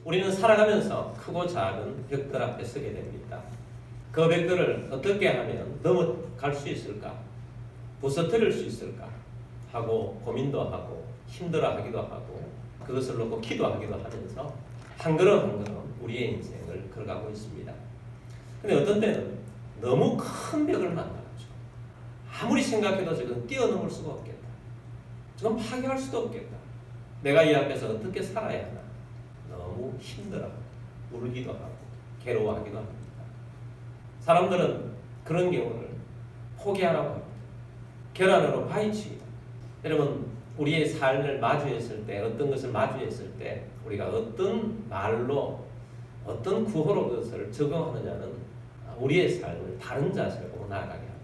우리는 살아가면서 크고 작은 벽들 앞에 서게 됩니다. 그 벽들을 어떻게 하면 넘어갈 수 있을까? 부서뜨릴 수 있을까? 하고 고민도 하고 힘들어하기도 하고 그것을 놓고 기도하기도 하면서 한 걸음 한 걸음 우리의 인생을 걸어가고 있습니다. 근데 어떤 때는 너무 큰 벽을 만나가지고 아무리 생각해도 지금 뛰어넘을 수가 없겠다. 지금 파괴할 수도 없겠다. 내가 이 앞에서 어떻게 살아야 하나. 너무 힘들어 울기도 하고 괴로워하기도 합니다. 사람들은 그런 경우를 포기하라고 합니다. 계란으로 파헤치기다. 여러분 우리의 삶을 마주했을 때 어떤 것을 마주했을 때 우리가 어떤 말로 어떤 구호로 그것을 적용하느냐는 우리의 삶을 다른 자세로 보고 나아가게 합니다.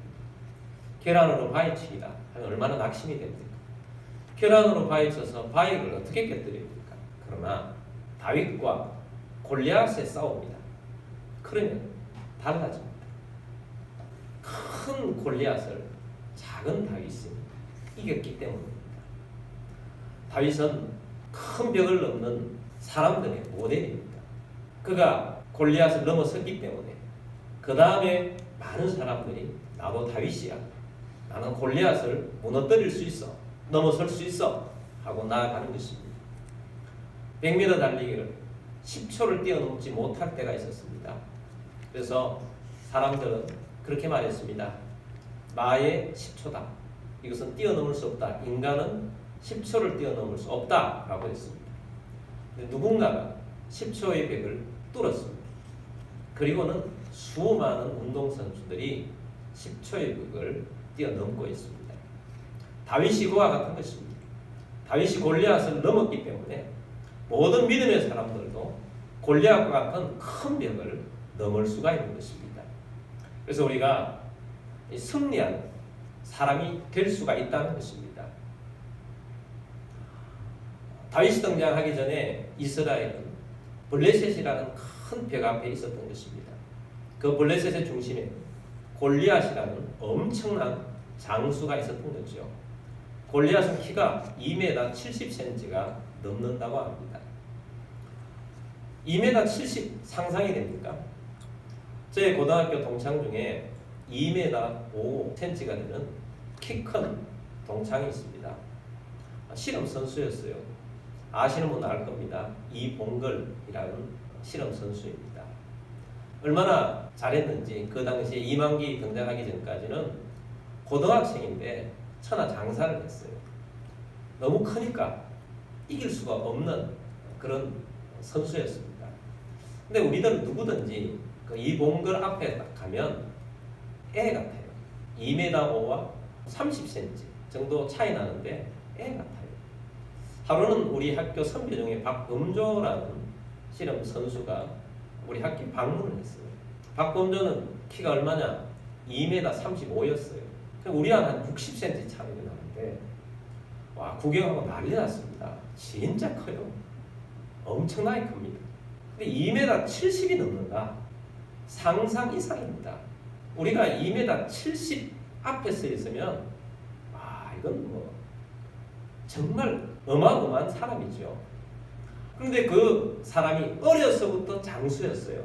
계란으로 파헤치기다 하면 얼마나 낙심이 됩니까? 계란으로 파헤쳐서 바위를 어떻게 깨뜨립니까? 그러나 다윗과 골리앗의 싸움이다. 그러면 달라집니다. 큰 골리앗을 작은 다윗이 이겼기 때문입니다. 다윗은 큰 벽을 넘는 사람들의 모델입니다. 그가 골리앗을 넘어섰기 때문에 그 다음에 많은 사람들이 나도 다윗이야. 나는 골리앗을 무너뜨릴 수 있어. 넘어설 수 있어. 하고 나아가는 것입니다. 100m 달리기를 10초를 뛰어넘지 못할 때가 있었습니다. 그래서 사람들은 그렇게 말했습니다. 마의 10초다. 이것은 뛰어넘을 수 없다. 인간은 10초를 뛰어넘을 수 없다. 라고 했습니다. 근데 누군가가 10초의 벽을 뚫었습니다. 그리고는 수많은 운동선수들이 10초의 벽을 뛰어넘고 있습니다. 다윗이 그와 같은 것입니다. 다윗이 골리앗을 넘었기 때문에 모든 믿음의 사람들도 골리앗과 같은 큰 벽을 넘을 수가 있는 것입니다. 그래서 우리가 승리한 사람이 될 수가 있다는 것입니다. 다윗이 등장하기 전에 이스라엘은 블레셋이라는 큰 벽 앞에 있었던 것입니다. 그 블레셋의 중심에 골리앗이라는 엄청난 장수가 있었던 거죠. 골리앗은 키가 2m 70cm가 넘는다고 합니다. 2m 70 상상이 됩니까? 제 고등학교 동창 중에 2m 5cm가 되는 키 큰 동창이 있습니다. 실험 선수였어요. 아시는 분은 알 겁니다. 이봉걸이라는 실험 선수입니다. 얼마나 잘했는지 그 당시에 이만기 등장하기 전까지는 고등학생인데 천하장사를 했어요. 너무 크니까 이길 수가 없는 그런 선수였습니다. 근데 우리들은 누구든지 그 이봉걸 앞에 딱 가면 애 같아요. 2m 5와 30cm 정도 차이 나는데 애 같아요. 하루는 우리 학교 선배 중에 박범조라는 실험 선수가 우리 학교 방문을 했어요. 박범조는 키가 얼마냐? 2m 35였어요. 우리와 한 60cm 차이가 나는데 와 구경하고 난리 났습니다. 진짜 커요. 엄청나게 큽니다. 근데 2m 70이 넘는다. 상상 이상입니다. 우리가 2m 70 앞에 서 있으면 와 이건 뭐 정말 어마어마한 사람이죠. 그런데 그 사람이 어려서부터 장수였어요.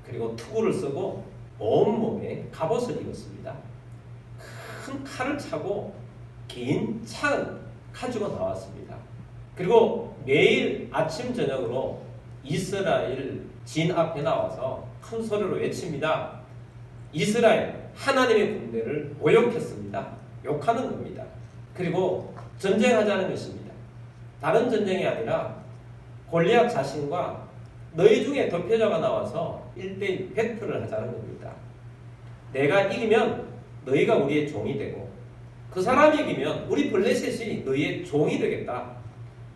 그리고 투구를 쓰고 온몸에 갑옷을 입었습니다. 큰 칼을 차고 긴 창을 가지고 나왔습니다. 그리고 매일 아침 저녁으로 이스라엘 진 앞에 나와서 큰 소리로 외칩니다. 이스라엘 하나님의 군대를 모욕했습니다. 욕하는 겁니다. 그리고 전쟁하자는 것입니다. 다른 전쟁이 아니라 골리앗 자신과 너희 중에 도표자가 나와서 1대1 배틀을 하자는 겁니다. 내가 이기면 너희가 우리의 종이 되고 그 사람이 이기면 우리 블레셋이 너희의 종이 되겠다.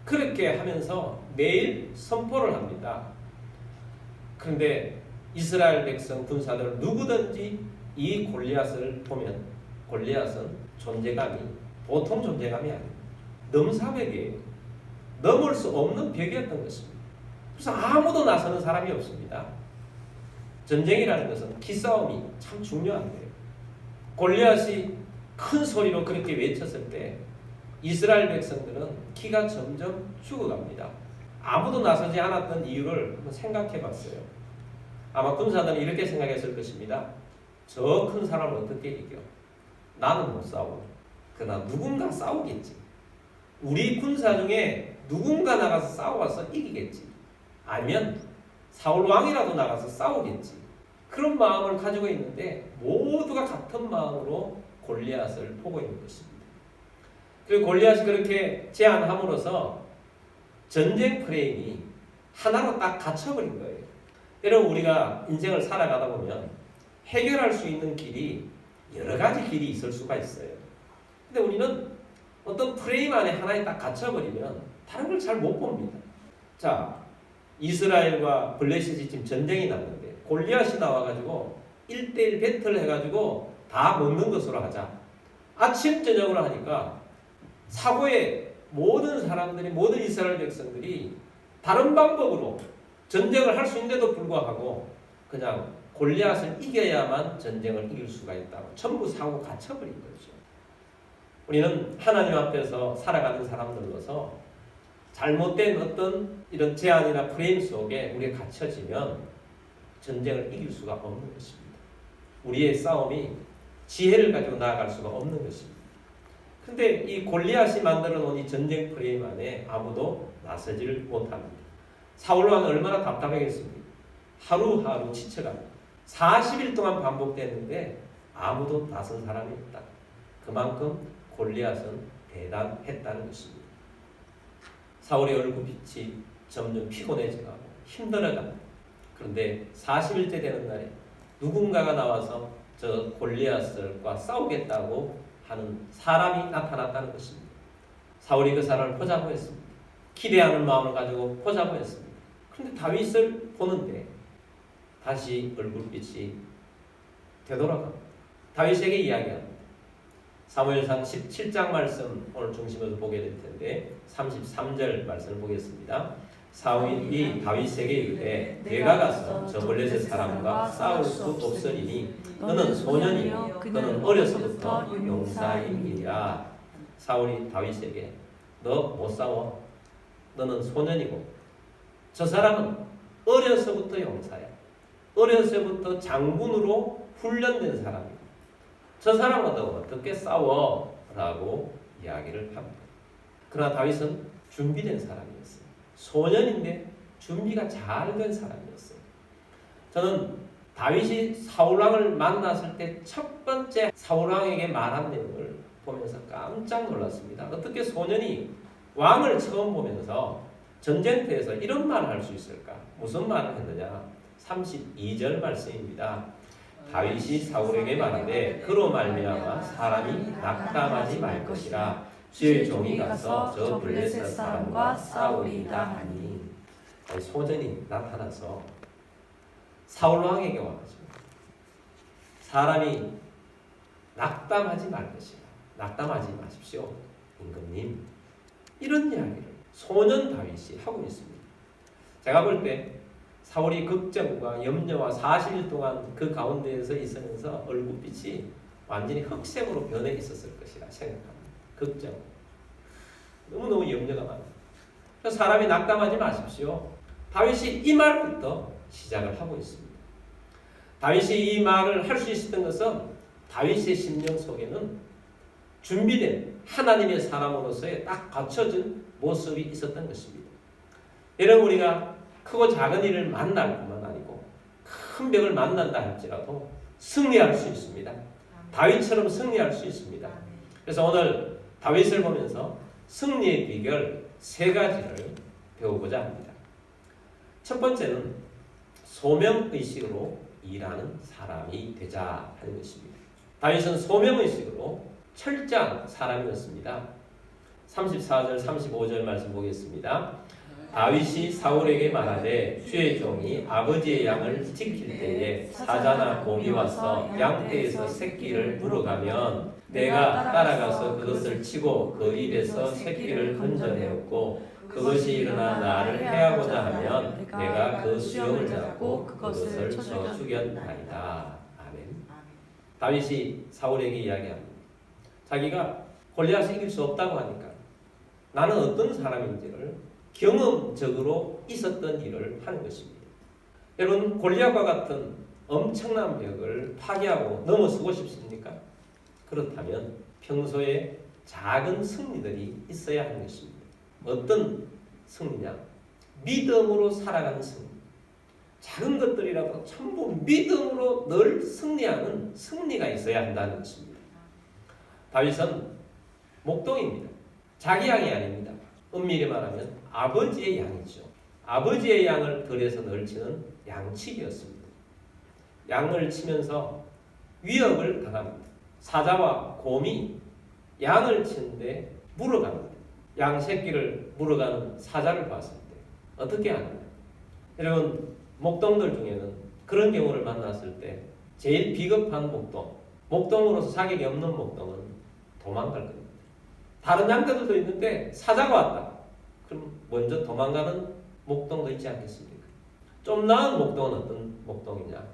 그렇게 하면서 매일 선포를 합니다. 그런데 이스라엘 백성 군사들 누구든지 이 골리앗을 보면 골리앗은 존재감이 보통 존재감이 아닙니다. 넘사벽이에요. 넘을 수 없는 벽이었던 것입니다. 그래서 아무도 나서는 사람이 없습니다. 전쟁이라는 것은 기싸움이 참 중요한데요. 골리앗이 큰 소리로 그렇게 외쳤을 때 이스라엘 백성들은 키가 점점 죽어갑니다. 아무도 나서지 않았던 이유를 한번 생각해 봤어요. 아마 군사들은 이렇게 생각했을 것입니다. 저 큰 사람을 어떻게 이겨? 나는 못 싸워. 그러나 누군가 싸우겠지. 우리 군사 중에 누군가 나가서 싸워서 이기겠지. 아니면 사울 왕이라도 나가서 싸우겠지. 그런 마음을 가지고 있는데 모두가 같은 마음으로 골리앗을 보고 있는 것입니다. 그리고 골리앗이 그렇게 제안함으로써 전쟁 프레임이 하나로 딱 갇혀버린 거예요. 여러분, 우리가 인생을 살아가다 보면 해결할 수 있는 길이 여러 가지 길이 있을 수가 있어요. 근데 우리는 어떤 프레임 안에 하나에 딱 갇혀버리면 다른 걸 잘 못 봅니다. 자, 이스라엘과 블레셋이 지금 전쟁이 났는데 골리앗이 나와가지고 1대1 배틀을 해가지고 다 먹는 것으로 하자. 아침 저녁으로 하니까 사고에 모든 사람들이, 모든 이스라엘 백성들이 다른 방법으로 전쟁을 할 수 있는데도 불구하고 그냥 골리앗을 이겨야만 전쟁을 이길 수가 있다고 전부 사고 갇혀버린 거죠. 우리는 하나님 앞에서 살아가는 사람들로서 잘못된 어떤 이런 제안이나 프레임 속에 우리가 갇혀지면 전쟁을 이길 수가 없는 것입니다. 우리의 싸움이 지혜를 가지고 나아갈 수가 없는 것입니다. 근데 이 골리앗이 만들어 놓은 이 전쟁 프레임 안에 아무도 나서지를 못합니다. 사울 왕은 얼마나 답답하겠습니까? 하루하루 지쳐갑니다. 40일 동안 반복됐는데 아무도 나선 사람이 없다. 그만큼 골리앗은 대단했다는 것입니다. 사울의 얼굴빛이 점점 피곤해져가고 힘들어갑니다. 그런데 40일째 되는 날에 누군가가 나와서 저 골리앗과 싸우겠다고 하는 사람이 나타났다는 것입니다. 사울이 그 사람을 보자고 했습니다. 기대하는 마음을 가지고 보자고 했습니다. 그런데 다윗을 보는데 다시 얼굴빛이 되돌아갑니다. 다윗에게 이야기합니다. 사무엘상 17장 말씀 오늘 중심으로 보게 될 텐데 33절 말씀을 보겠습니다. 사울이 다윗에게 이르되 내가 가서 저 블레셋 사람과 싸울 수 없으리니 너는 소년이요 그는 어려서부터 용사이니라. 사울이 다윗에게 너 못 싸워. 너는 소년이고 저 사람은 어려서부터 용사야. 어려서부터 장군으로 훈련된 사람이야. 저 사람과 어떻게 싸워? 라고 이야기를 합니다. 그러나 다윗은 준비된 사람이었어요. 소년인데 준비가 잘 된 사람이었어요. 저는 다윗이 사울왕을 만났을 때 첫 번째 사울왕에게 말한 내용을 보면서 깜짝 놀랐습니다. 어떻게 소년이 왕을 처음 보면서 전쟁터에서 이런 말을 할 수 있을까? 무슨 말을 했느냐? 32절 말씀입니다. 다윗이 사울에게 말하되 그로 말미암아 사람이 낙담하지 말 것이라 주의 종이 가서 저 블레셋 사람과 싸우리이다 하니. 소년이 나타나서 사울 왕에게 와가지고 사람이 낙담하지 말 것이라, 낙담하지 마십시오 임금님, 이런 이야기를 소년 다윗이 하고 있습니다. 제가 볼 때 사울이 걱정과 염려와 40일 동안 그 가운데에서 있으면서 얼굴빛이 완전히 흑색으로 변해 있었을 것이라 생각합니다. 걱정. 너무너무 염려가 많아요. 그래서 사람이 낙담하지 마십시오. 다윗이 이 말부터 시작을 하고 있습니다. 다윗이 이 말을 할 수 있었던 것은 다윗의 심령 속에는 준비된 하나님의 사람으로서의 딱 갖춰진 모습이 있었던 것입니다. 여러분, 우리가 크고 작은 일을 만날 뿐만 아니고 큰 벽을 만난다 할지라도 승리할 수 있습니다. 다윗처럼 승리할 수 있습니다. 그래서 오늘 다윗을 보면서 승리의 비결 3가지를 배워보자 합니다. 첫 번째는 소명의식으로 일하는 사람이 되자 하는 것입니다. 다윗은 소명의식으로 철저한 사람이었습니다. 34절 35절 말씀 보겠습니다. 다윗이 사울에게 말하되 주의 종이 아버지의 양을 지킬 때에 사자나 곰이 와서 양떼에서 새끼를 물어가면 내가 따라가서 그것을 치고 그 입에서 새끼를 건져내었고 그것이 일어나 나를 해하고자 하면 내가 그 수염을 잡고 그것을 쳐 죽였나이다. 아멘. 다윗이 사울에게 이야기합니다. 자기가 골리앗을 이길 수 없다고 하니까 나는 어떤 사람인지를 경험적으로 있었던 일을 하는 것입니다. 여러분, 골리앗과 같은 엄청난 벽을 파괴하고 넘어서고 싶습니까? 그렇다면 평소에 작은 승리들이 있어야 하는 것입니다. 어떤 승리냐? 믿음으로 살아가는 승리. 작은 것들이라도 전부 믿음으로 늘 승리하는 승리가 있어야 한다는 것입니다. 다윗은 목동입니다. 자기 양이 아닙니다. 엄밀히 말하면 아버지의 양이죠. 아버지의 양을 들여서 늘 치는 양치기였습니다. 양을 치면서 위협을 당합니다. 사자와 곰이 양을 치는데 물어갑니다. 양 새끼를 물어가는 사자를 봤을 때 어떻게 하느냐? 여러분, 목동들 중에는 그런 경우를 만났을 때 제일 비겁한 목동으로서 자격이 없는 목동은 도망갈 겁니다. 다른 양떼들도 있는데 사자가 왔다. 그럼 먼저 도망가는 목동도 있지 않겠습니까? 좀 나은 목동은 어떤 목동이냐?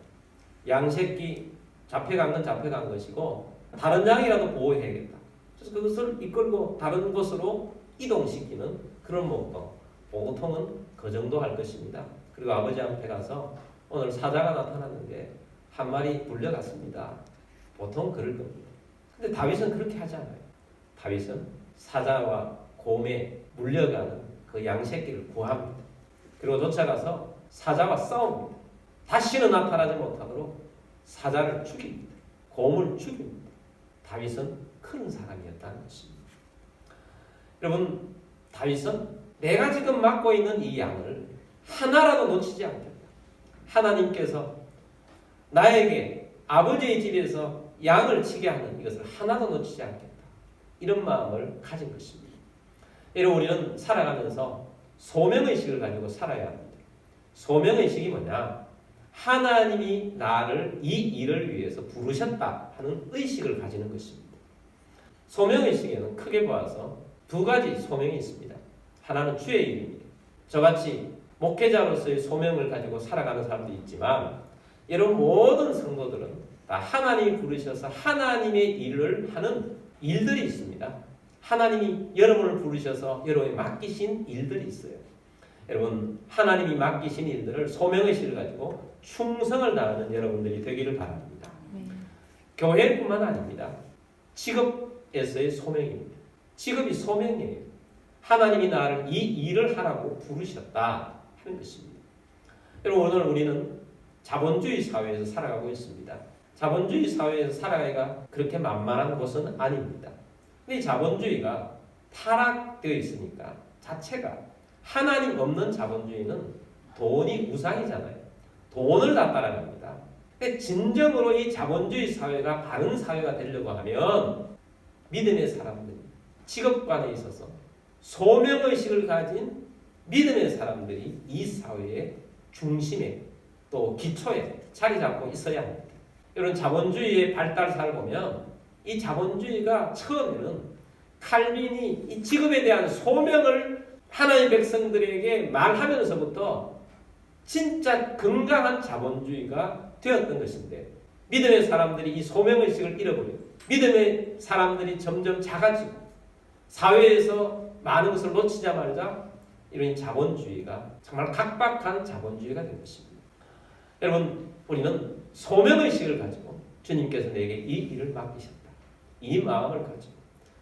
양새끼 잡혀간 건 잡혀간 것이고 다른 양이라도 보호해야겠다. 그래서 그것을 이끌고 다른 곳으로 이동시키는 그런 목동. 보통은 그 정도 할 것입니다. 그리고 아버지한테 가서 오늘 사자가 나타났는데 한 마리 물려갔습니다. 보통 그럴 겁니다. 근데 다윗은 그렇게 하지 않아요. 다윗은 사자와 곰에 물려가는 그 양새끼를 구합니다. 그리고 쫓아가서 사자와 싸웁니다. 다시는 나타나지 못하도록 사자를 죽입니다. 곰을 죽입니다. 다윗은 큰 사람이었다는 것입니다. 여러분, 다윗은 내가 지금 맡고 있는 이 양을 하나라도 놓치지 않겠다. 하나님께서 나에게 아버지의 집에서 양을 치게 하는 이것을 하나도 놓치지 않겠다. 이런 마음을 가진 것입니다. 여러분, 우리는 살아가면서 소명의식을 가지고 살아야 합니다. 소명의식이 뭐냐? 하나님이 나를 이 일을 위해서 부르셨다 하는 의식을 가지는 것입니다. 소명의식에는 크게 보아서 두 가지 소명이 있습니다. 하나는 주의 일입니다. 저같이 목회자로서의 소명을 가지고 살아가는 사람도 있지만 이런 모든 성도들은 다 하나님이 부르셔서 하나님의 일을 하는 일들이 있습니다. 하나님이 여러분을 부르셔서 여러분이 맡기신 일들이 있어요. 여러분, 하나님이 맡기신 일들을 소명의식을 가지고 충성을 다하는 여러분들이 되기를 바랍니다. 교회뿐만 아닙니다. 직업에서의 소명입니다. 직업이 소명이에요. 하나님이 나를 이 일을 하라고 부르셨다 하는 것입니다. 여러분, 오늘 우리는 자본주의 사회에서 살아가고 있습니다. 자본주의 사회에서 살아가기가 그렇게 만만한 곳은 아닙니다. 근데 이 자본주의가 타락되어 있으니까 자체가 하나님 없는 자본주의는 돈이 우상이잖아요. 돈을 다 따라갑니다. 근데 진정으로 이 자본주의 사회가 바른 사회가 되려고 하면 믿음의 사람들, 직업관에 있어서 소명의식을 가진 믿음의 사람들이 이 사회의 중심에 또 기초에 자리 잡고 있어야 합니다. 이런 자본주의의 발달사를 보면 이 자본주의가 처음에는 칼빈이 이 직업에 대한 소명을 하나님의 백성들에게 말하면서부터 진짜 건강한 자본주의가 되었던 것인데 믿음의 사람들이 이 소명의식을 잃어버려요. 믿음의 사람들이 점점 작아지고 사회에서 많은 것을 놓치자 말자 이런 자본주의가 정말 각박한 자본주의가 된 것입니다. 여러분, 우리는 소명의식을 가지고 주님께서 내게 이 일을 맡기셨다. 이 마음을 가지고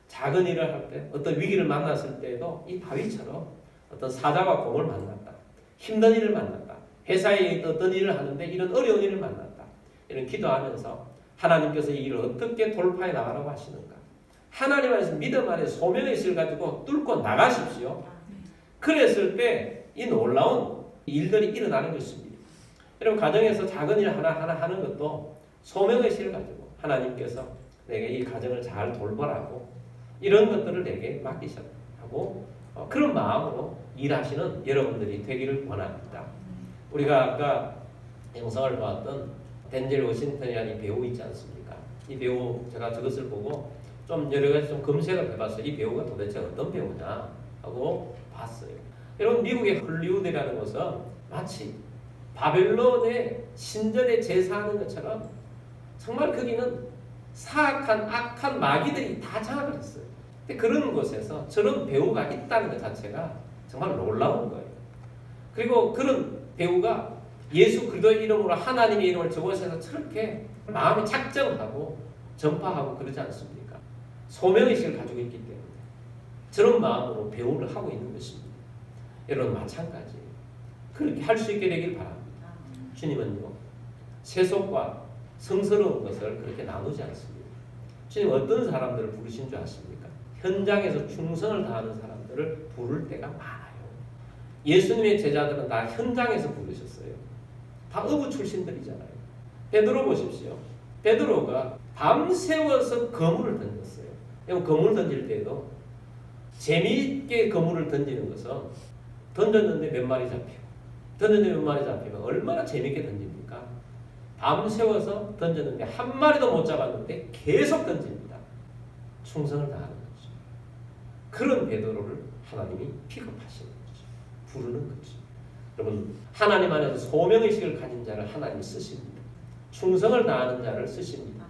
작은 일을 할 때 어떤 위기를 만났을 때에도 이 다윗처럼 어떤 사자와 곰을 만났다. 힘든 일을 만났다. 회사에 어떤 일을 하는데 이런 어려운 일을 만났다. 이런 기도하면서 하나님께서 이 일을 어떻게 돌파해 나가라고 하시는가. 하나님 안에서 믿음 안에 소명의식을 가지고 뚫고 나가십시오. 그랬을 때 이 놀라운 일들이 일어나는 것입니다. 여러분, 가정에서 작은 일 하나하나 하는 것도 소명의식을 가지고 하나님께서 내게 이 가정을 잘 돌보라고 이런 것들을 내게 맡기셨다고 그런 마음으로 일하시는 여러분들이 되기를 원합니다. 우리가 아까 영상을 보았던 덴젤 워싱턴이라는 배우 있지 않습니까? 이 배우 제가 저것을 보고 좀 여러 가지 좀 검색을 해봤어요. 이 배우가 도대체 어떤 배우냐 하고 봤어요. 여러분, 미국의 헐리우드라는 것은 마치 바벨론의 신전에 제사하는 것처럼 정말 거기는 사악한 악한 마귀들이 다 장악을 했어요. 근데 그런 곳에서 저런 배우가 있다는 것 자체가 정말 놀라운 거예요. 그리고 그런 배우가 예수 그리스도의 이름으로 하나님의 이름을 저곳에서 저렇게 마음이 작정하고 전파하고 그러지 않습니까? 소명의식을 가지고 있기 때문에 저런 마음으로 배우를 하고 있는 것입니다. 여러분 마찬가지 그렇게 할 수 있게 되길 바랍니다. 주님은요 세속과 성스러운 것을 그렇게 나누지 않습니다. 주님 어떤 사람들을 부르신 줄 아십니까? 현장에서 충성을 다하는 사람들을 부를 때가 많아요. 예수님의 제자들은 다 현장에서 부르셨어요. 다 어부 출신들이잖아요. 베드로 보십시오. 베드로가 밤새워서 그물을 던졌어요. 그물 던질 때도 재미있게 그물을 던지는 것은 던졌는데 몇 마리 잡히고 던졌는데 몇 마리 잡히면 얼마나 재미있게 던집니까? 밤새워서 던졌는데 한 마리도 못 잡았는데 계속 던집니다. 충성을 다하는 거죠. 그런 베드로를 하나님이 픽업하시는 거죠. 부르는 거죠. 여러분 하나님 안에서 소명의식을 가진 자를 하나님이 쓰십니다. 충성을 다하는 자를 쓰십니다.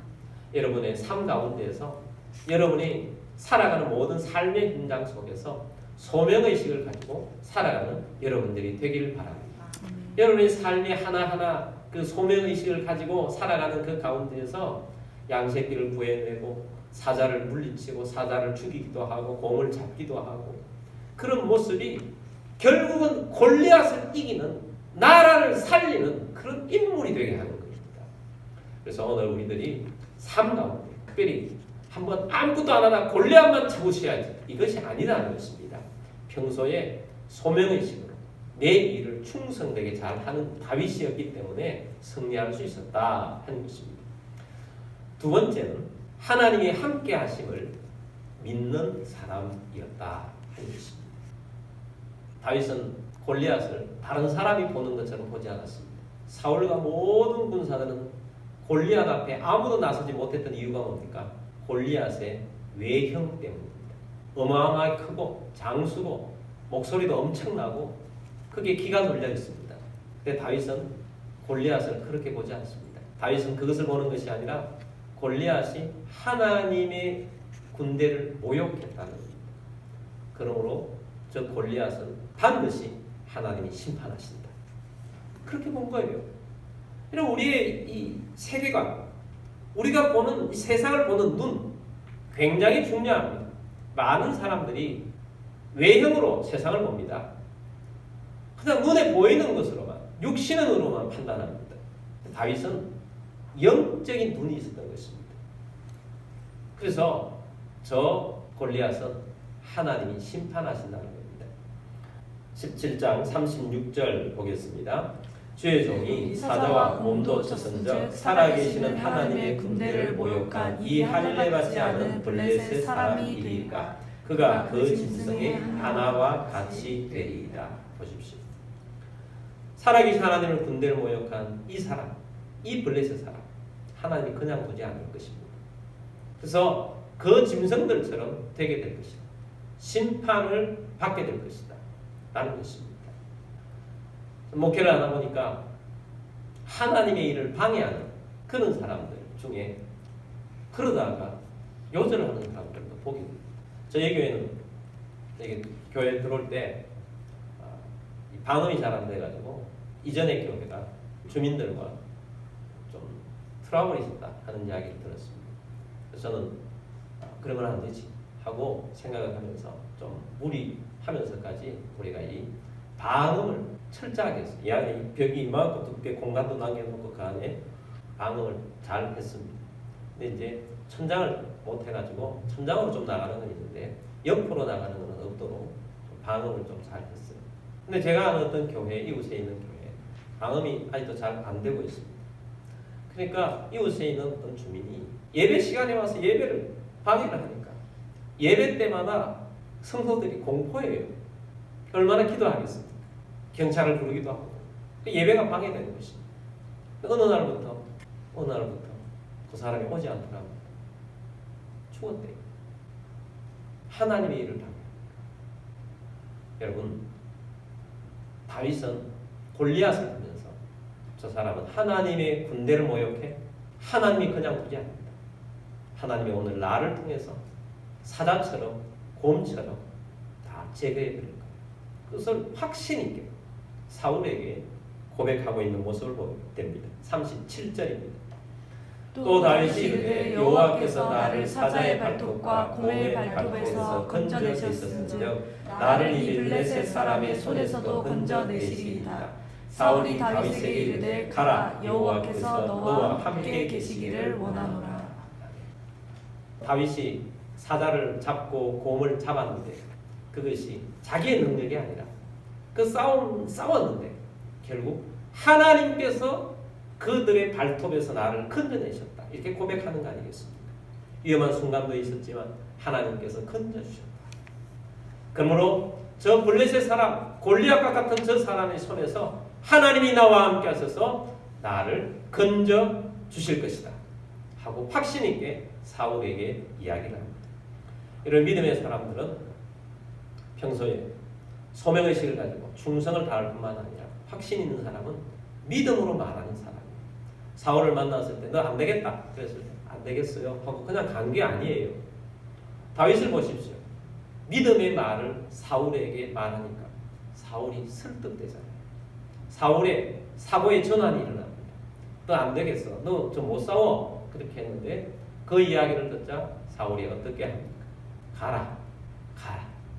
여러분의 삶 가운데에서 여러분이 살아가는 모든 삶의 현장 속에서 소명의식을 가지고 살아가는 여러분들이 되길 바랍니다. 여러분의 삶이 하나하나 그 소명의식을 가지고 살아가는 그 가운데에서 양새끼를 구해내고 사자를 물리치고 사자를 죽이기도 하고 공을 잡기도 하고 그런 모습이 결국은 골리앗을 이기는 나라를 살리는 그런 인물이 되게 하는 것입니다. 그래서 오늘 우리들이 삶 가운데 특별히 한번 아무것도 안 하나 골리앗만 잡으셔야지 이것이 아니라는 것입니다. 평소에 소명의식으로 내 일을 충성되게 잘하는 다윗이었기 때문에 승리할 수 있었다 하는 것입니다. 두 번째는 하나님이 함께 하심을 믿는 사람이었다 하는 것입니다. 다윗은 골리앗을 다른 사람이 보는 것처럼 보지 않았습니다. 사울과 모든 군사들은 골리앗 앞에 아무도 나서지 못했던 이유가 뭡니까? 골리앗의 외형 때문입니다. 어마어마하게 크고 장수고 목소리도 엄청나고 크게 기가 눌려 있습니다. 근데 다윗은 골리앗을 그렇게 보지 않습니다. 다윗은 그것을 보는 것이 아니라 골리앗이 하나님의 군대를 모욕했다는 것입니다. 그러므로 저 골리앗은 반드시 하나님이 심판하신다. 그렇게 본 거예요. 이런 우리의 이 세계관, 우리가 보는 이 세상을 보는 눈 굉장히 중요합니다. 많은 사람들이 외형으로 세상을 봅니다. 그냥 눈에 보이는 것으로만 육신으로만 판단합니다. 다윗은 영적인 눈이 있었던 것입니다. 그래서 저 골리앗은 하나님이 심판하신다는 겁니다. 17장 36절 보겠습니다. 주의 종이 사자와 몸도 쳐선적 살아계시는 하나님의 군대를 모욕한 이 할례 받지 않은 블레셋 사람이리까 그가 그 짐승의 하나와 같이 되리이다. 보십시오. 살아계신 하나님의 군대를 모욕한 이 사람, 이 블레셋 사람 하나님이 그냥 두지 않을 것입니다. 그래서 그 짐승들처럼 되게 될 것이다. 심판을 받게 될 것이다. 라는 것입니다. 목회를 하다 보니까 하나님의 일을 방해하는 그런 사람들 중에 그러다가 요절을 하는 사람들도 보게 됩니다. 저희 교회는 교회 들어올 때 방음이 잘 안 돼가지고 이전의 교회가 주민들과 좀 트러블이 있었다 하는 이야기를 들었습니다. 그래서 저는 그러면 안 되지 하고 생각을 하면서 좀 무리하면서까지 우리가 이 방음을 철저하게 했어요. 이 안에 벽이 이만큼 두께 공간도 남겨놓고 그 안에 방음을 잘 했습니다. 근데 이제 천장을 못 해가지고 천장으로 좀 나가는 건 있는데 옆으로 나가는 건 없도록 방음을 좀 잘 했어요. 근데 제가 아는 어떤 교회, 이웃에 있는 교회 방음이 아직도 잘 안 되고 있습니다. 그러니까 이웃에 있는 어떤 주민이 예배 시간에 와서 예배를 방해를 하니까 예배 때마다 성도들이 공포해요. 얼마나 기도하겠습니까? 경찰을 부르기도 하고 예배가 방해되는 것입니다. 어느 날부터 그 사람이 오지 않더라고요. 죽었대요. 하나님의 일을 당해요. 여러분 다윗은 골리앗을 보면서 저 사람은 하나님의 군대를 모욕해 하나님이 그냥 두지 않는다. 하나님이 오늘 나를 통해서 사자처럼 곰처럼 다 제거해 버릴 거예요. 그것을 확신 있게 사울에게 고백하고 있는 모습을 보게 됩니다. 37절입니다. 또 다윗이 이르되 여호와께서 나를 사자의 발톱과 곰의 발톱에서 건져내셨은즉 나를 이 블레셋 사람의 손에서도 건져내시리이다. 사울이 다윗에게 이르되 가라, 여호와께서 너와 함께 계시기를 원하노라. 다윗이 사자를 잡고 곰을 잡았는데 그것이 자기의 능력이 아니라 그 싸웠는데 결국 하나님께서 그들의 발톱에서 나를 건져내셨다. 이렇게 고백하는 거 아니겠습니까? 위험한 순간도 있었지만 하나님께서 건져주셨다. 그러므로 저 블레셋 사람, 골리앗과 같은 저 사람의 손에서 하나님이 나와 함께 하셔서 나를 건져 주실 것이다 하고 확신 있게 사울에게 이야기를 합니다. 이런 믿음의 사람들은 평소에 소명의식을 가지고 충성을 다할 뿐만 아니라 확신 있는 사람은 믿음으로 말하는 사람이에요. 사울을 만났을 때 너 안 되겠다 그랬을 때 안 되겠어요 하고 그냥 간 게 아니에요. 다윗을 보십시오. 믿음의 말을 사울에게 말하니까 사울이 설득되잖아요. 사울의 사고의 전환이 일어납니다. 너 안 되겠어. 너 좀 못 싸워. 그렇게 했는데 그 이야기를 듣자 사울이 어떻게 합니까? 가라.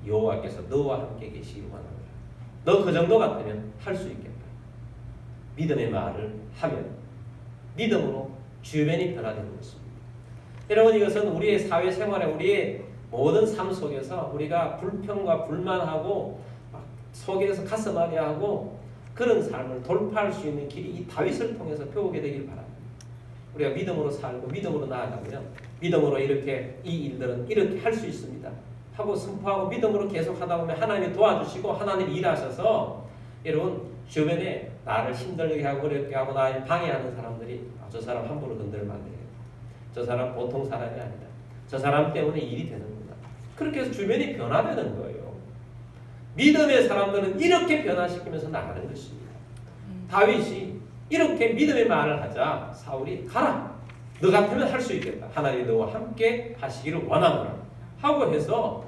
여호와께서 너와 함께 계시기를 원하노라. 너 그 정도 같으면 할 수 있겠다. 믿음의 말을 하면 믿음으로 주변이 변화되는 것입니다. 여러분, 이것은 우리의 사회생활에 우리의 모든 삶 속에서 우리가 불평과 불만하고 막 속에서 가슴앓이하고 그런 삶을 돌파할 수 있는 길이 이 다윗을 통해서 배우게 되길 바랍니다. 우리가 믿음으로 살고 믿음으로 나아가면 믿음으로 이렇게 이 일들은 이렇게 할 수 있습니다 하고 선포하고 믿음으로 계속 하다 보면 하나님이 도와주시고 하나님이 일하셔서 여러분 주변에 나를 힘들게 하고 어렵게 하고 나를 방해하는 사람들이 저 사람 함부로 건들면 안 되겠다. 저 사람 보통 사람이 아니다. 저 사람 때문에 일이 되는구나. 그렇게 해서 주변이 변화되는 거예요. 믿음의 사람들은 이렇게 변화시키면서 나가는 것입니다. 다윗이 이렇게 믿음의 말을 하자 사울이 가라. 너 같으면 할 수 있겠다. 하나님이 너와 함께 하시기를 원하노라. 하고 해서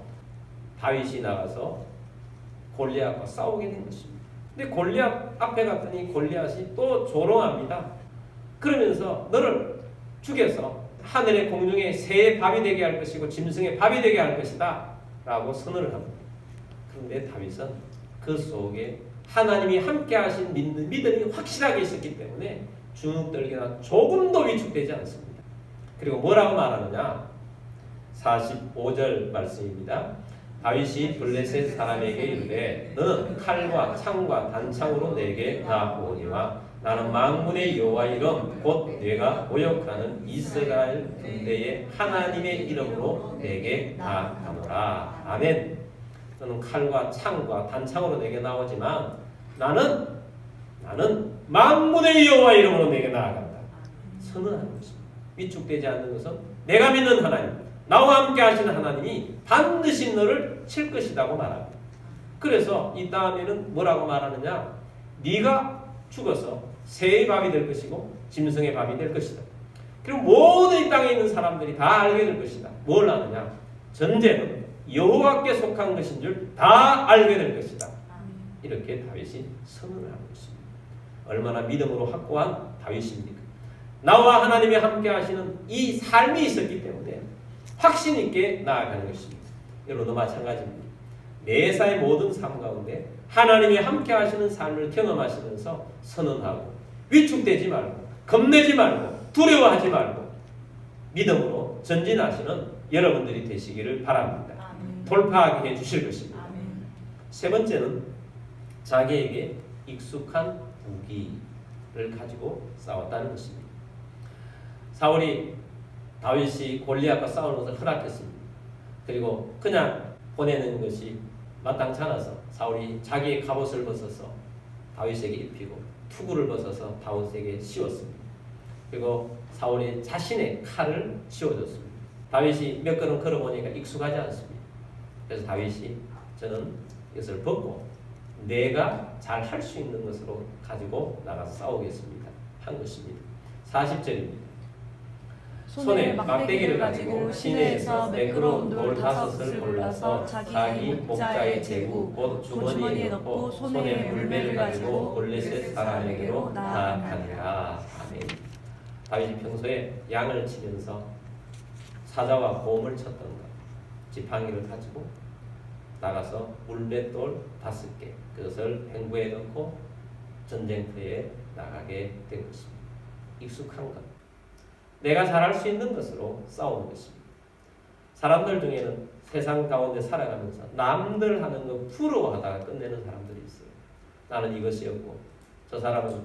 다윗이 나가서 골리앗과 싸우게 된 것입니다. 근데 골리앗 앞에 갔더니 골리앗이 또 조롱합니다. 그러면서 너를 죽여서 하늘의 공중에 새의 밥이 되게 할 것이고 짐승의 밥이 되게 할 것이다 라고 선언을 합니다. 그런데 다윗은 그 속에 하나님이 함께 하신 믿음이 확실하게 있었기 때문에 주눅들거나 조금도 위축되지 않습니다. 그리고 뭐라고 말하느냐? 45절 말씀입니다. 다윗이 블레셋 사람에게 이르되 너는 칼과 창과 단창으로 내게 나오니와 나는 만군의 여호와 이름 곧 내가 모욕하는 이스라엘 군대의 하나님의 이름으로 내게 나아가노라. 아멘. 너는 칼과 창과 단창으로 내게 나오지만 나는 만군의 여호와 이름으로 내게 나아간다. 선언하는 것입니다. 위축되지 않는 것은 내가 믿는 하나님, 나와 함께 하시는 하나님이 반드시 너를 칠 것이라고 말합니다. 그래서 이 다음에는 뭐라고 말하느냐? 네가 죽어서 새의 밥이 될 것이고 짐승의 밥이 될 것이다. 그리고 모든 이 땅에 있는 사람들이 다 알게 될 것이다. 뭘 아느냐? 전쟁은 여호와께 속한 것인 줄 다 알게 될 것이다. 이렇게 다윗이 선언을 하고 있습니다. 얼마나 믿음으로 확고한 다윗입니까? 나와 하나님이 함께 하시는 이 삶이 있었기 때문에 확신 있게 나아가는 것입니다. 여러분도 마찬가지입니다. 매사의 모든 삶 가운데 하나님이 함께 하시는 삶을 경험하시면서 선언하고 위축되지 말고 겁내지 말고 두려워하지 말고 믿음으로 전진하시는 여러분들이 되시기를 바랍니다. 돌파하게 해주실 것입니다. 세 번째는 자기에게 익숙한 무기를 가지고 싸웠다는 것입니다. 사울이 다윗이 골리앗과 싸우는 것을 허락했습니다. 그리고 그냥 보내는 것이 마땅치 않아서 사울이 자기의 갑옷을 벗어서 다윗에게 입히고 투구를 벗어서 다윗에게 씌웠습니다. 그리고 사울이 자신의 칼을 씌워줬습니다. 다윗이 몇 걸음 걸어보니까 익숙하지 않습니다. 그래서 다윗이 저는 이것을 벗고 내가 잘 할 수 있는 것으로 가지고 나가서 싸우겠습니다. 한 것입니다. 40절입니다. 손에 막대기를 가지고 시내에서 매끄러운 돌 5을 골라서 자기 목자의 제구 곧 주머니에 넣고 손에 물매를 가지고 블레셋 사람에게로 나아가니라. 아멘. 다윗이 평소에 양을 치면서 사자와 곰을 쳤던 것, 지팡이를 가지고 나가서 물맷돌 5개 그것을 행부에 넣고 전쟁터에 나가게 된 것입니다. 익숙한 것, 내가 잘할 수 있는 것으로 싸우는 것입니다. 사람들 중에는 세상 가운데 살아가면서 남들 하는 거 부러워하다가 끝내는 사람들이 있어요. 나는 이것이었고 저 사람은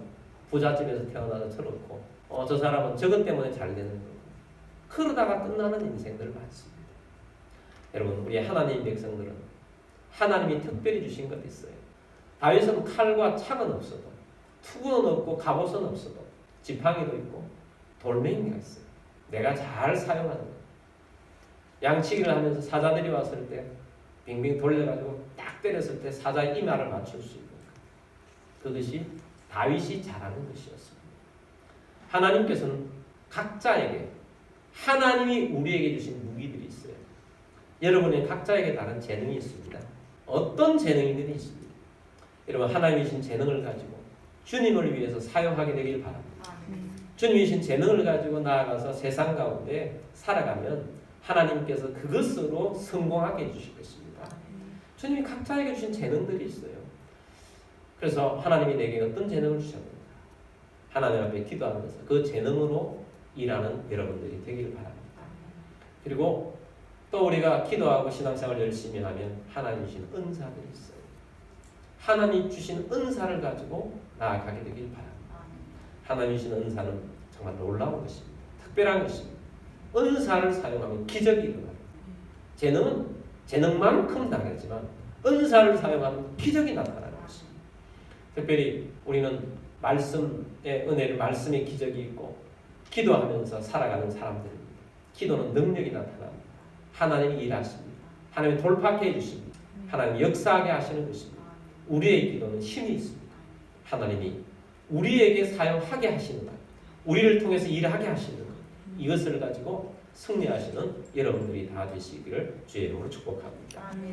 부잣집에서 태어나서 저렇고 저 사람은 저것 때문에 잘 되는 거고 그러다가 끝나는 인생들 많습니다. 여러분, 우리 하나님 백성들은 하나님이 특별히 주신 것이 있어요. 다윗은 칼과 창은 없어도 투구는 없고 갑옷은 없어도 지팡이도 있고 돌멩이가 있어요. 내가 잘 사용하는 거. 양치기를 하면서 사자들이 왔을 때 빙빙 돌려가지고 딱 때렸을 때 사자의 이마를 맞출 수 있는 것. 그것이 다윗이 잘하는 것이었습니다. 하나님께서는 각자에게 하나님이 우리에게 주신 무기들이 있어요. 여러분의 각자에게 다른 재능이 있습니다. 어떤 재능이들이 있습니다. 여러분, 하나님이 주신 재능을 가지고 주님을 위해서 사용하게 되길 바랍니다. 주님이 주신 재능을 가지고 나아가서 세상 가운데 살아가면 하나님께서 그것으로 성공하게 해주실 것입니다. 주님이 각자에게 주신 재능들이 있어요. 그래서 하나님이 내게 어떤 재능을 주셨는가 하나님 앞에 기도하면서 그 재능으로 일하는 여러분들이 되길 바랍니다. 그리고 또 우리가 기도하고 신앙생활 열심히 하면 하나님 주신 은사들이 있어요. 하나님 주신 은사를 가지고 나아가게 되길 바랍니다. 하나님 주신 은사는 정말 놀라운 것입니다. 특별한 것입니다. 은사를 사용하면 기적이 일어나요. 재능은 재능만큼 나겠지만 은사를 사용하면 기적이 나타나는 것입니다. 특별히 우리는 말씀의 은혜를, 말씀의 기적이 있고 기도하면서 살아가는 사람들입니다. 기도는 능력이 나타납니다. 하나님이 일하십니다. 하나님이 돌파케 해주십니다. 하나님이 역사하게 하시는 것입니다. 우리의 기도는 힘이 있습니다. 하나님이 우리에게 사용하게 하시는 것, 우리를 통해서 일하게 하시는 것, 이것을 가지고 승리하시는 여러분들이 다 되시기를 주의 이름으로 축복합니다.